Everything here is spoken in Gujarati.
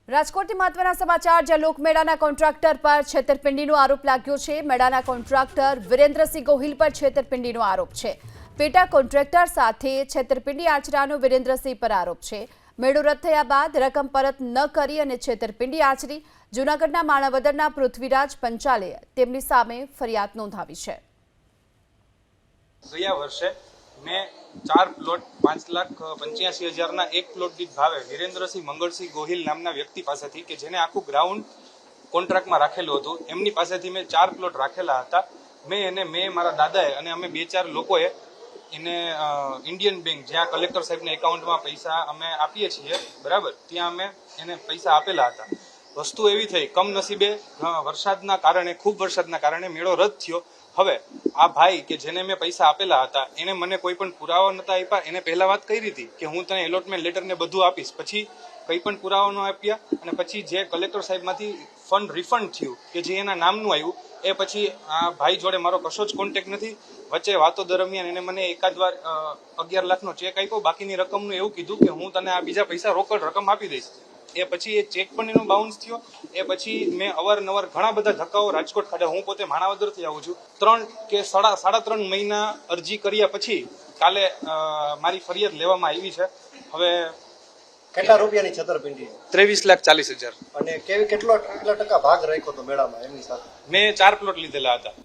રાજકોટથી મહત્વના સમાચાર જ્યાં લોકમેળાના કોન્ટ્રાક્ટર પર છેતરપિંડીનો આરોપ લાગ્યો છે। મેળાના કોન્ટ્રાક્ટર વિરેન્દ્રસિંહ ગોહિલ પર છેતરપિંડીનો આરોપ છે। પેટા કોન્ટ્રાક્ટર સાથે છેતરપિંડી આચરાનો વિરેન્દ્રસિંહ પર આરોપ છે। મેળો રદ થયા બાદ રકમ પરત ન કરી અને છેતરપિંડી આચરી જૂનાગઢના માણાવદરના પૃથ્વીરાજ પંચાલે તેમની સામે ફરિયાદ નોંધાવી છે। ગયા વર્ષે મેં 4 પ્લોટ 5,85,000 એક પ્લોટ દીઠ ભાવે વિરેન્દ્રસિંહ મંગળસિંહ ગોહિલ નામના વ્યક્તિ પાસેથી કે જેને આખું ગ્રાઉન્ડ કોન્ટ્રાક્ટમાં રાખેલું હતું એમની પાસેથી મેં 4 પ્લોટ રાખેલા હતા। મેં મારા દાદાએ અને અમે 2-4 લોકોએ એને ઇન્ડિયન બેંક જ્યાં કલેક્ટર સાહેબના એકાઉન્ટમાં પૈસા અમે આપીએ છીએ બરાબર ત્યાં અમે એને પૈસા આપેલા હતા। વસ્તુ એવી થઈ કમનસીબે ખૂબ વરસાદના કારણે મેળો રદ થયો। હવે આ ભાઈ કે જેને મેં પૈસા આપેલા હતા એને મને કોઈ પણ પુરાવા નતા આપ્યા। એને પહેલા વાત કરી હતી કે હું તને એલોટમેન્ટ લેટર ને બધું આપીશ, પછી કંઈ પણ પુરાવા ન આપ્યા અને પછી જે કલેક્ટર સાહેબમાંથી ફંડ રિફંડ થયું કે જે એના નામનું આવ્યું એ પછી આ ભાઈ જોડે મારો કશો જ કોન્ટેક્ટ નથી। વચ્ચે વાતો દરમિયાન એને મને એકાદ વાર 11 લાખનો ચેક આપ્યો, બાકીની રકમનું એવું કીધું કે હું તને આ બીજા પૈસા રોકડ રકમ આપી દઈશ। એ પછી એ ચેક પણ એનો બાઉન્સ થયો। એ પછી મેં અવારનવાર ઘણા બધા ધક્કાઓ રાજકોટ ખાતે, હું પોતે માણાવદરથી આવું છું, 3 કે સાડા 3 મહિના અરજી કર્યા પછી કાલે મારી ફરિયાદ લેવામાં આવી છે। હવે કેટલા રૂપિયાની છેતરપિંડી? 23,40,000 અને કેટલા ટકા ભાગ રાખ્યો તો મેળામાં એમની સાથે? મેં 4 પ્લોટ લીધેલા હતા।